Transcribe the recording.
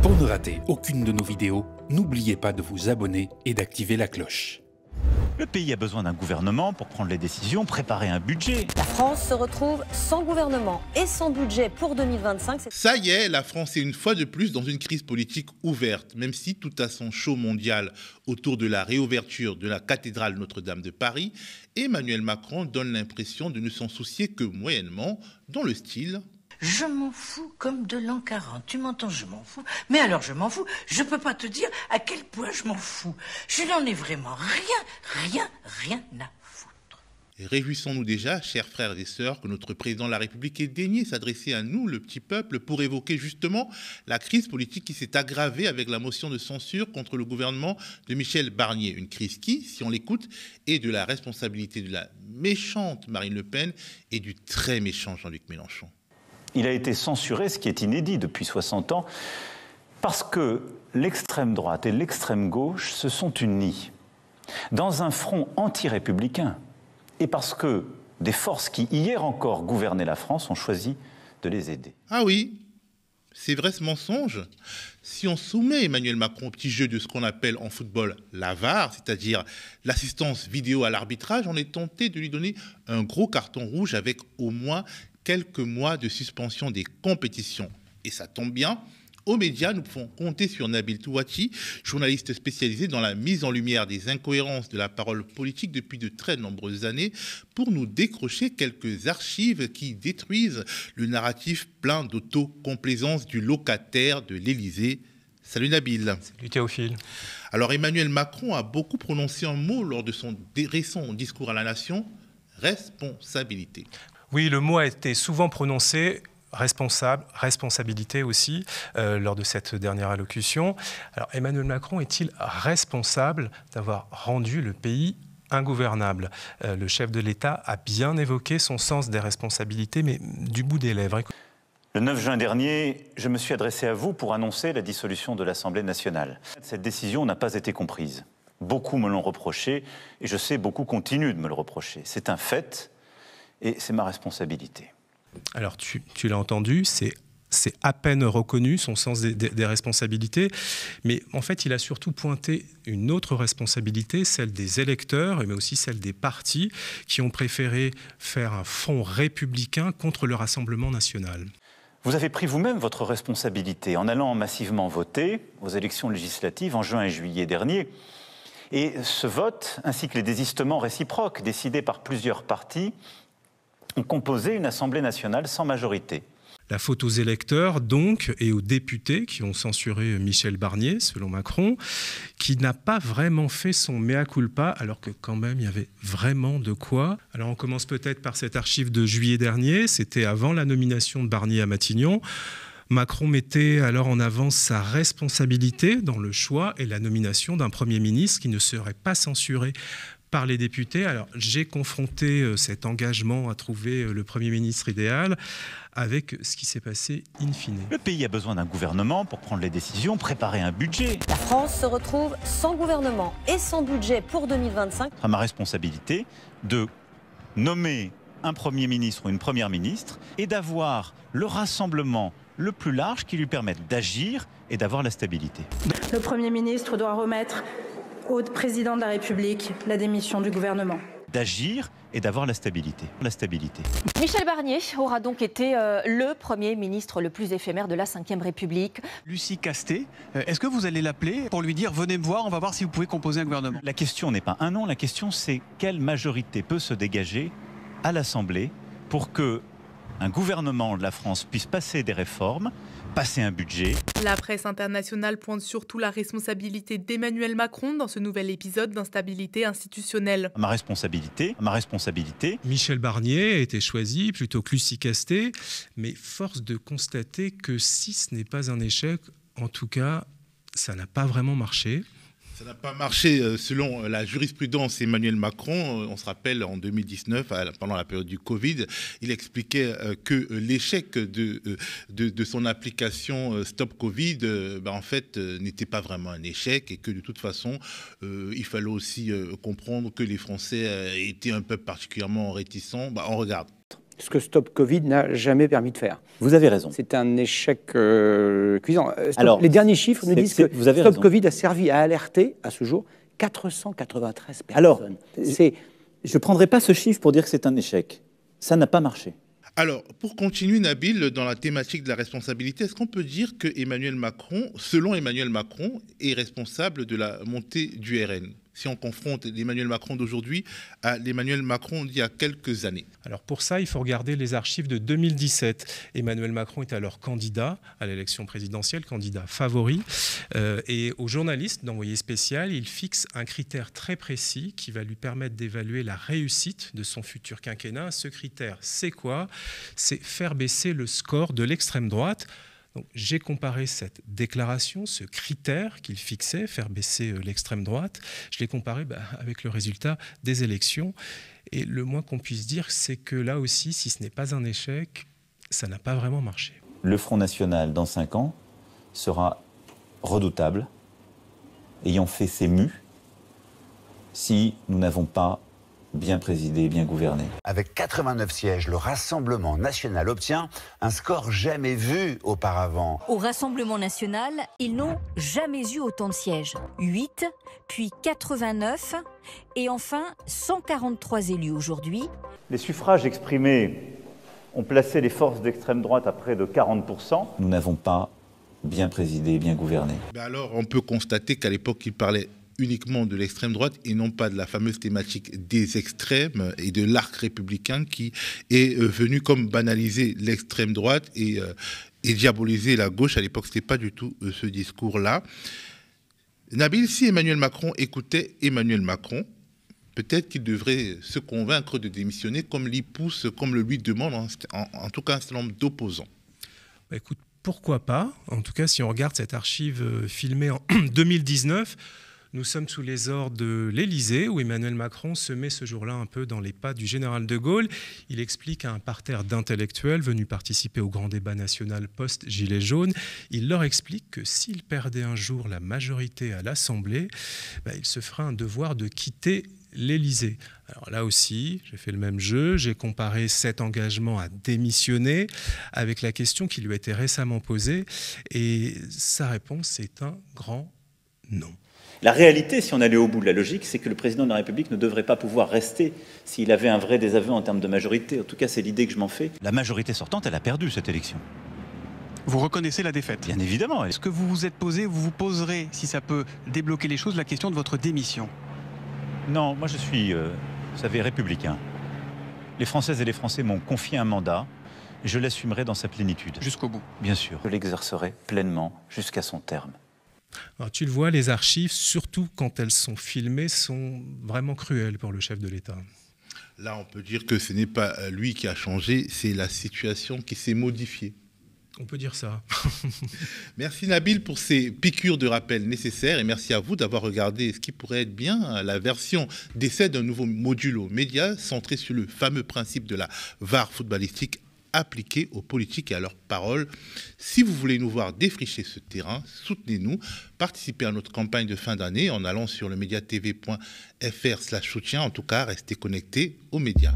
Pour ne rater aucune de nos vidéos, n'oubliez pas de vous abonner et d'activer la cloche. Le pays a besoin d'un gouvernement pour prendre les décisions, préparer un budget. La France se retrouve sans gouvernement et sans budget pour 2025. Ça y est, la France est une fois de plus dans une crise politique ouverte, même si tout à son show mondial autour de la réouverture de la cathédrale Notre-Dame de Paris, Emmanuel Macron donne l'impression de ne s'en soucier que moyennement, dans le style... Je m'en fous comme de l'an 40. Tu m'entends, je m'en fous. Mais alors je m'en fous. Je peux pas te dire à quel point je m'en fous. Je n'en ai vraiment rien à foutre. Et réjouissons-nous déjà, chers frères et sœurs, que notre président de la République ait daigné s'adresser à nous, le petit peuple, pour évoquer justement la crise politique qui s'est aggravée avec la motion de censure contre le gouvernement de Michel Barnier. Une crise qui, si on l'écoute, est de la responsabilité de la méchante Marine Le Pen et du très méchant Jean-Luc Mélenchon. Il a été censuré, ce qui est inédit depuis 60 ans, parce que l'extrême droite et l'extrême gauche se sont unis dans un front anti-républicain et parce que des forces qui, hier encore, gouvernaient la France ont choisi de les aider. Ah oui, c'est vrai ce mensonge. Si on soumet Emmanuel Macron au petit jeu de ce qu'on appelle en football la VAR, c'est-à-dire l'assistance vidéo à l'arbitrage, on est tenté de lui donner un gros carton rouge avec au moins quelques mois de suspension des compétitions. Et ça tombe bien, aux médias, nous pouvons compter sur Nabil Touati, journaliste spécialisé dans la mise en lumière des incohérences de la parole politique depuis de très nombreuses années, pour nous décrocher quelques archives qui détruisent le narratif plein d'autocomplaisance du locataire de l'Élysée. Salut Nabil. Salut Théophile. Alors Emmanuel Macron a beaucoup prononcé un mot lors de son récent discours à la nation, responsabilité. Oui, le mot a été souvent prononcé, responsabilité aussi, lors de cette dernière allocution. Alors Emmanuel Macron est-il responsable d'avoir rendu le pays ingouvernable ? Le chef de l'État a bien évoqué son sens des responsabilités, mais du bout des lèvres. Le 9 juin dernier, je me suis adressé à vous pour annoncer la dissolution de l'Assemblée nationale. Cette décision n'a pas été comprise. Beaucoup me l'ont reproché, et je sais beaucoup continuent de me le reprocher. C'est un fait. Et c'est ma responsabilité. Alors, tu l'as entendu, c'est à peine reconnu son sens des responsabilités. Mais en fait, il a surtout pointé une autre responsabilité, celle des électeurs, mais aussi celle des partis qui ont préféré faire un front républicain contre le Rassemblement national. Vous avez pris vous-même votre responsabilité en allant massivement voter aux élections législatives en juin et juillet dernier. Et ce vote, ainsi que les désistements réciproques décidés par plusieurs partis, ont composé une Assemblée nationale sans majorité. La faute aux électeurs, donc, et aux députés qui ont censuré Michel Barnier, selon Macron, qui n'a pas vraiment fait son mea culpa, alors que quand même, il y avait vraiment de quoi. Alors on commence peut-être par cette archive de juillet dernier, c'était avant la nomination de Barnier à Matignon. Macron mettait alors en avant sa responsabilité dans le choix et la nomination d'un Premier ministre qui ne serait pas censuré par les députés. Alors, j'ai confronté cet engagement à trouver le Premier ministre idéal avec ce qui s'est passé in fine. Le pays a besoin d'un gouvernement pour prendre les décisions, préparer un budget. La France se retrouve sans gouvernement et sans budget pour 2025. C'est ma responsabilité de nommer un Premier ministre ou une Première ministre et d'avoir le rassemblement le plus large qui lui permette d'agir et d'avoir la stabilité. Le Premier ministre doit remettre au président de la République la démission du gouvernement. D'agir et d'avoir la stabilité. Michel Barnier aura donc été le Premier ministre le plus éphémère de la Ve République. Lucie Castet, est-ce que vous allez l'appeler pour lui dire « Venez me voir, on va voir si vous pouvez composer un gouvernement ». La question n'est pas un nom, la question c'est quelle majorité peut se dégager à l'Assemblée pour que un gouvernement de la France puisse passer des réformes, passer un budget. La presse internationale pointe surtout la responsabilité d'Emmanuel Macron dans ce nouvel épisode d'instabilité institutionnelle. Ma responsabilité. Michel Barnier a été choisi plutôt que Lucie Castet, mais force de constater que si ce n'est pas un échec, en tout cas, ça n'a pas vraiment marché. Ça n'a pas marché selon la jurisprudence Emmanuel Macron. On se rappelle en 2019, pendant la période du Covid, il expliquait que l'échec de son application Stop Covid, en fait, n'était pas vraiment un échec et que de toute façon, il fallait aussi comprendre que les Français étaient un peu particulièrement réticents. On regarde. ce que Stop Covid n'a jamais permis de faire. Vous avez raison. C'est un échec cuisant. Alors, les derniers chiffres nous disent que Stop raison. Covid a servi à alerter, à ce jour, 493 personnes. Alors, je ne prendrai pas ce chiffre pour dire que c'est un échec. Ça n'a pas marché. Alors, pour continuer, Nabil, dans la thématique de la responsabilité, est-ce qu'on peut dire que Emmanuel Macron, selon Emmanuel Macron, est responsable de la montée du RN, si on confronte l'Emmanuel Macron d'aujourd'hui à l'Emmanuel Macron d'il y a quelques années? Alors pour ça, il faut regarder les archives de 2017. Emmanuel Macron est alors candidat à l'élection présidentielle, candidat favori. Et aux journalistes d'envoyé spécial, il fixe un critère très précis qui va lui permettre d'évaluer la réussite de son futur quinquennat. Ce critère, c'est quoi? C'est faire baisser le score de l'extrême droite. J'ai comparé cette déclaration, ce critère qu'il fixait, faire baisser l'extrême droite, je l'ai comparé avec le résultat des élections. Et le moins qu'on puisse dire, c'est que là aussi, si ce n'est pas un échec, ça n'a pas vraiment marché. Le Front National, dans 5 ans, sera redoutable, ayant fait ses mues, si nous n'avons pas bien présidé, bien gouverné. Avec 89 sièges, le Rassemblement national obtient un score jamais vu auparavant. Au Rassemblement national, ils n'ont jamais eu autant de sièges. 8, puis 89, et enfin 143 élus aujourd'hui. Les suffrages exprimés ont placé les forces d'extrême droite à près de 40%. Nous n'avons pas bien présidé, bien gouverné. Alors, on peut constater qu'à l'époque, il parlait uniquement de l'extrême droite et non pas de la fameuse thématique des extrêmes et de l'arc républicain qui est venu comme banaliser l'extrême droite et diaboliser la gauche. À l'époque, ce n'était pas du tout ce discours-là. Nabil, si Emmanuel Macron écoutait Emmanuel Macron, peut-être qu'il devrait se convaincre de démissionner comme l'y pousse, comme le lui demande en tout cas un certain nombre d'opposants. Écoute, pourquoi pas? En tout cas, si on regarde cette archive filmée en 2019, nous sommes sous les ordres de l'Élysée, où Emmanuel Macron se met ce jour-là un peu dans les pas du général de Gaulle. Il explique à un parterre d'intellectuels venus participer au grand débat national post-Gilets jaunes, il leur explique que s'il perdait un jour la majorité à l'Assemblée, il se fera un devoir de quitter l'Élysée. Alors là aussi, j'ai fait le même jeu, j'ai comparé cet engagement à démissionner avec la question qui lui a été récemment posée, et sa réponse est un grand non. La réalité, si on allait au bout de la logique, c'est que le président de la République ne devrait pas pouvoir rester s'il avait un vrai désaveu en termes de majorité. En tout cas, c'est l'idée que je m'en fais. La majorité sortante, elle a perdu cette élection. Vous reconnaissez la défaite? Bien évidemment. Est-ce que vous vous êtes posé, vous vous poserez, si ça peut débloquer les choses, la question de votre démission? Non, moi je suis, vous savez, républicain. Les Françaises et les Français m'ont confié un mandat. Je l'assumerai dans sa plénitude. Jusqu'au bout? Bien sûr. Je l'exercerai pleinement jusqu'à son terme. Alors, tu le vois, les archives, surtout quand elles sont filmées, sont vraiment cruelles pour le chef de l'État. Là, on peut dire que ce n'est pas lui qui a changé, c'est la situation qui s'est modifiée. On peut dire ça. Merci Nabil pour ces piqûres de rappel nécessaires et merci à vous d'avoir regardé ce qui pourrait être bien la version d'essai d'un nouveau modulo média centré sur le fameux principe de la VAR footballistique appliquée aux politiques et à leurs paroles. Si vous voulez nous voir défricher ce terrain, soutenez-nous. Participez à notre campagne de fin d'année en allant sur le mediatv.fr/soutien. En tout cas, restez connectés aux médias.